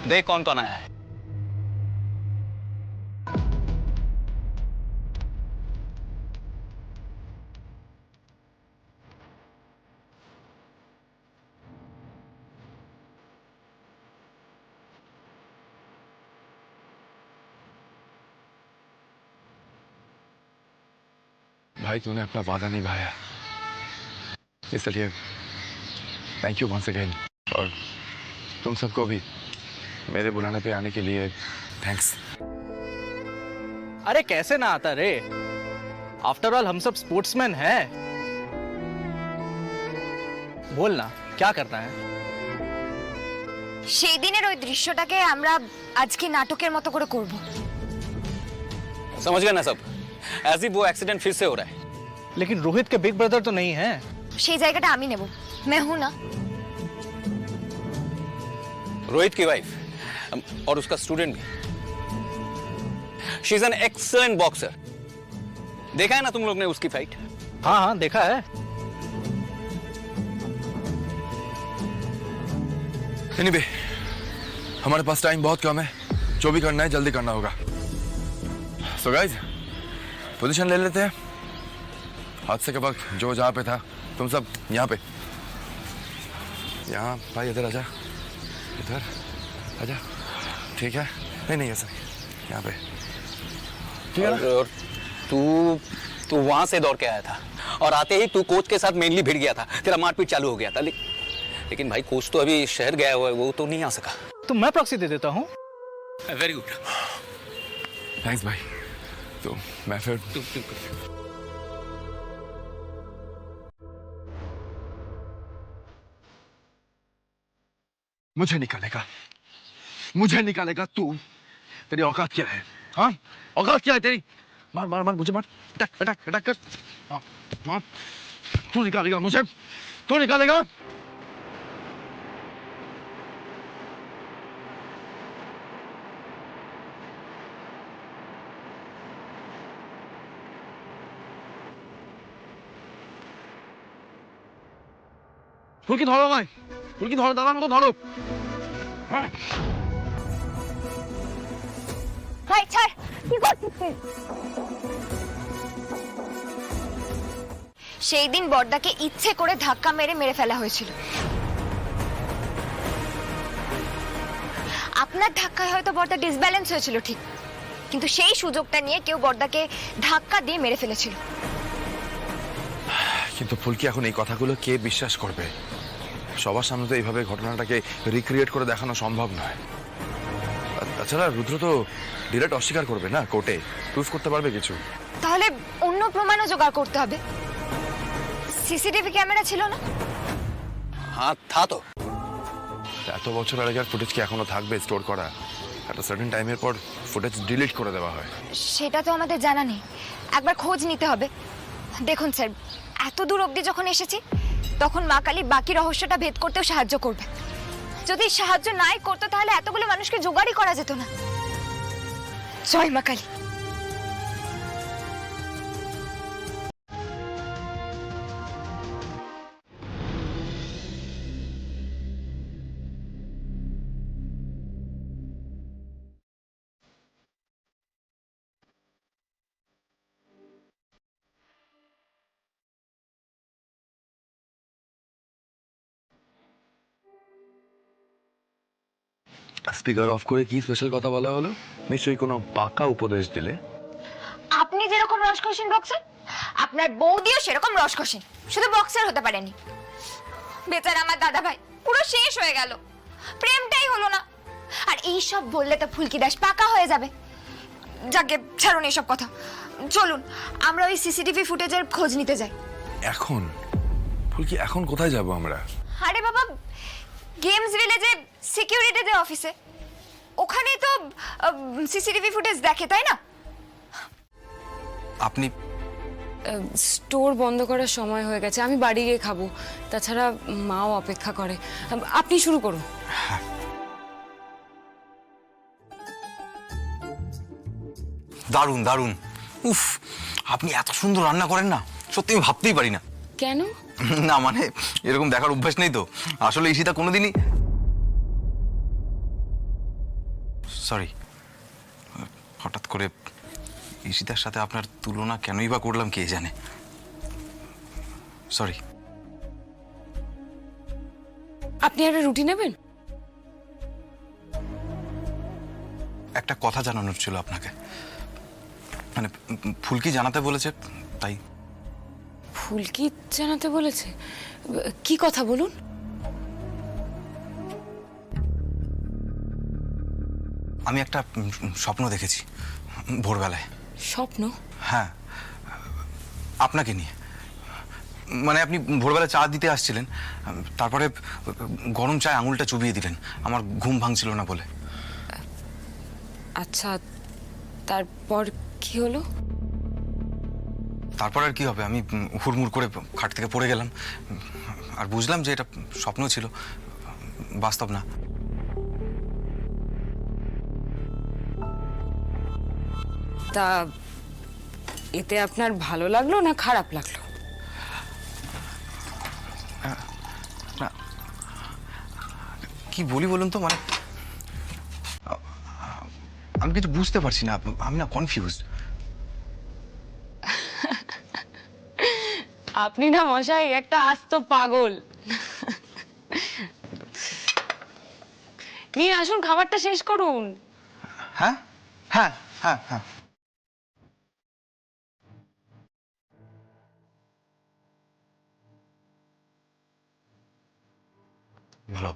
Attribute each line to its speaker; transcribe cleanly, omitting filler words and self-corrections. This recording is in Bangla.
Speaker 1: देख कौन कौन आया है।
Speaker 2: भाई तूने अपना वादा निभाया, इसलिए थैंक यू वंस अगेन। और तुम सबको भी मेरे बुलाने पे आने के लिए थैंक्स।
Speaker 3: अरे कैसे ना आता रे, आफ्टर ऑल हम सब स्पोर्ट्समैन हैं। बोल ना क्या करना है।
Speaker 4: সেই দিনের ওই দৃশ্যটাকে আমরা আজকে নাটকের মতো করে করব।
Speaker 1: समझ गए ना सब, ऐसे ही वो एक्सीडेंट फिर से हो रहा है।
Speaker 3: लेकिन रोहित के बिग ब्रदर तो नहीं है।
Speaker 4: সেই জায়গাটা আমি নেব, मैं हूं ना।
Speaker 1: रोहित की वाइफ और उसका स्टूडेंट भी, she is an excellent boxer. देखा है ना तुम लोग ने उसकी फाइट?
Speaker 3: हाँ हाँ देखा है।
Speaker 2: एनीवे, हमारे पास टाइम बहुत कम है, जो भी करना है जल्दी करना होगा। सो गाइस, पोजीशन ले लेते हैं। हादसे के वक्त जो जहाँ पे था, तुम सब यहाँ पे। यहाँ भाई इधर आजा, इधर आजा। ठीक है? नहीं ऐसा नहीं, यहाँ पे। ठीक है ना?
Speaker 1: और तू वहां से दौड़ के आया था और आते ही तू कोच के साथ मेनली भिड़ गया था, तेरा मारपीट चालू हो गया था। लेकिन भाई कोच तो अभी शहर गया हुआ है, वो तो नहीं आ सका।
Speaker 3: तो मैं प्रॉक्सी दे देता हूँ।
Speaker 1: वेरी गुड,
Speaker 2: थैंक्स भाई। तो मैं फिर मुझे निकालेगा तू? तेरी औकात क्या है? हाँ, औकात क्या है तेरी? मार मार मार मुझे, मार, अटैक अटैक अटैक कर। हाँ, मार। तू निकालेगा मुझे? तू निकालेगा? ফুলকি ধরো ভাই, ফুলকি ধরো, দাদার মতো ধরো।
Speaker 4: ভাই ছাড়, কি করছিস তুই? সেই দিন বড়দাকে ইচ্ছে করে ধাক্কা মেরে ফেলা হয়েছিল। আপনার ধাক্কায় হয়তো বড়দা ডিসব্যালেন্স হয়েছিল ঠিক, কিন্তু সেই সুযোগটা নিয়ে কেউ বড়দাকে ধাক্কা দিয়ে মেরে ফেলেছিল।
Speaker 2: কিন্তু ফুলকি এখন এই কথাগুলো কে বিশ্বাস করবে? সবার সামনে তো এইভাবে ঘটনাটাকে রিক্রিয়েট করে দেখানো সম্ভব নয়। তাছাড়া রুদ্র তো ডিরেক্ট অস্বীকার করবে না, কোর্টে প্রুফ করতে পারবে কিছু।
Speaker 4: তাহলে অন্য প্রমাণও জোগাড় করতে হবে। সিসিটিভি ক্যামেরা ছিল না?
Speaker 1: हाँ था तो।
Speaker 2: এত বছর আগের ফুটেজ কি এখনো থাকবে স্টোর করা? একটা সার্টেন টাইমের পর ফুটেজ ডিলিট করে দেওয়া হয়।
Speaker 4: সেটা তো আমাদের জানা নেই, একবার খোঁজ নিতে হবে। দেখুন স্যার, এত দূর অবধি যখন এসেছি তখন মা কালী বাকি রহস্যটা ভেদ করতেও সাহায্য করবে। যদি সাহায্য নাই করতো তাহলে এতগুলো মানুষকে জোগাড়ই করা যেত না। জয় মা কালী।
Speaker 2: স্পিকার অফ করে কি স্পেশাল কথা বলা হলো? নিশ্চয়ই কোনো পাকা উপদেশ দিলে।
Speaker 4: আপনি যেরকম রসকসীন বক্সার, আপনার বৌদিও সেরকম রসকসীন, শুধু বক্সার হতে পারেনি। বেচারা আমার দাদা ভাই পুরো শেষ হয়ে গেল, প্রেমটাই হলো না। আর এই সব বললে তো ফুলকি দাস পাকা হয়ে যাবে। যাকে ছাড়ুন এসব কথা, চলুন আমরা ওই সিসিটিভি ফুটেজের খোঁজ নিতে যাই।
Speaker 2: এখন ফুলকি, এখন কোথায় যাব আমরা?
Speaker 4: আরে বাবা, গেমস ভিলেজে সিকিউরিটিদের অফিসে, ওখানেই তো সিসিটিভি ফুটেজ দেখে, তাই না?
Speaker 1: আপনি
Speaker 5: স্টোর বন্ধ করার সময় হয়ে গেছে, আমি বাড়ি গিয়ে খাবো। তাছাড়া মাও অপেক্ষা করে। আপনি শুরু করুন।
Speaker 6: দারুণ দারুণ, উফ, আপনি এত সুন্দর রান্না করেন না, সত্যি আমি ভাবতেই পারি না।
Speaker 5: কেন?
Speaker 6: না মানে এরকম দেখার অভ্যাস নেই তো আসলে। ঈশিতা কোনোদিনই সরি, হঠাৎ করে ঈশিতার সাথে আপনার তুলনা কেনই বা করলাম কে জানে। সরি।
Speaker 5: আপনি একটা রুটি নেবেন?
Speaker 6: একটা কথা জানানোর ছিল আপনাকে, মানে ফুলকি জানাতে বলেছে তাই।
Speaker 5: ফুলকি জানাতে বলেছে? কি কথা বলুন।
Speaker 6: আমি একটা স্বপ্ন দেখেছি ভোরবেলায়।
Speaker 5: স্বপ্ন?
Speaker 6: হ্যাঁ, আপনাকে নিয়ে। মানে আপনি ভোরবেলা চা দিতে আসছিলেন, তারপরে গরম চায় আঙুলটা চুবিয়ে দিলেন, আমার ঘুম ভাঙছিল না বলে।
Speaker 5: আচ্ছা, তারপর কি হলো?
Speaker 6: তারপর আর কি হবে, আমি হুড়মুড় করে খাট থেকে পড়ে গেলাম, আর বুঝলাম যে এটা স্বপ্ন ছিল, বাস্তব না।
Speaker 5: তা এতে আপনার ভালো লাগলো না খারাপ লাগলো?
Speaker 6: না, কি বলি বলুন তো, মানে আমি কিছু বুঝতে পারছি না, আমি না কনফিউজড।
Speaker 5: আপনি না মশাই একটা আস্ত পাগল। নিয়ে আসুন, খাবারটা শেষ করুন।
Speaker 6: হ্যাঁ হ্যাঁ হ্যাঁ হ্যাঁ। ভালো।